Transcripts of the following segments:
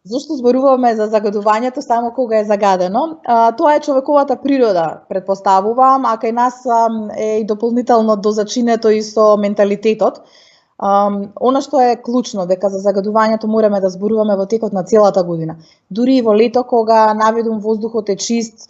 Зошто зборуваме за загадувањето само кога е загадено? Тоа е човековата природа, претпоставувам, а кај нас е и дополнително до зачинето и со менталитетот. Она што е клучно, дека за загадувањето мораме да зборуваме во текот на целата година. Дури и во лето, кога навидум воздухот е чист,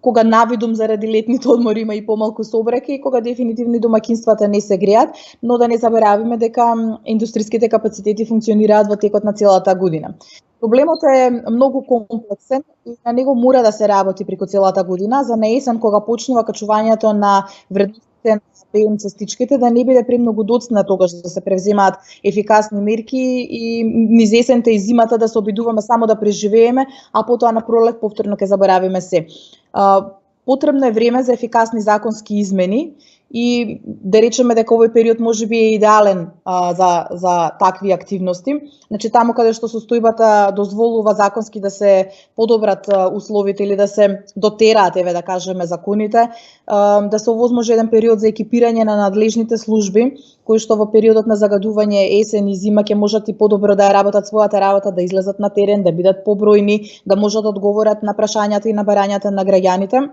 кога навидум заради летните одмори има и помалку собраки и кога дефинитивно домаќинствата не се греат, но да не забораваме дека индустријските капацитети функционираат во текот на целата година. Проблемот е многу комплексен и на него мора да се работи преку целата година, за наесен кога почнува качувањето на вредностите на ПМ частичките да не биде премногу доцна тогаш да се превземаат ефикасни мерки и низ есента и зимата да се обидуваме само да преживееме, а потоа на пролет повторно ќе заборавиме се. Потребно е време за ефикасни законски измени и да речеме дека овој период можеби е идеален за такви активности. Значи таму каде што состојбата дозволува законски да се подобрат условите или да се дотераат, еве да кажеме, законите, да се овозможи еден период за екипирање на надлежните служби, кои што во периодот на загадување есен и зима ќе можат и подобро да ја работат својата работа, да излезат на терен, да бидат побројни, да можат да одговорат на прашањата и на барањата на граѓаните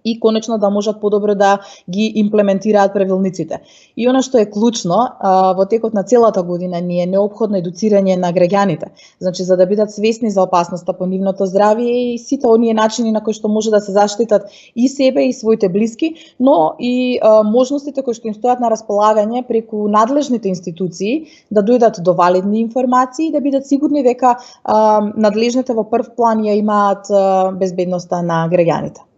и конечно да можат подобро да ги имплементираат правилниците. И она што е клучно, во текот на целата година ни е неопходно едуцирање на граѓаните. Значи за да бидат свесни за опасноста по нивното здравје и сите оние начини на кои што може да се заштитат и себе и своите блиски, но и можностите кои што им стојат на располагање преку надлежните институции да дојдат до валидни информации и да бидат сигурни дека надлежните во прв план ја имаат безбедноста на граѓаните.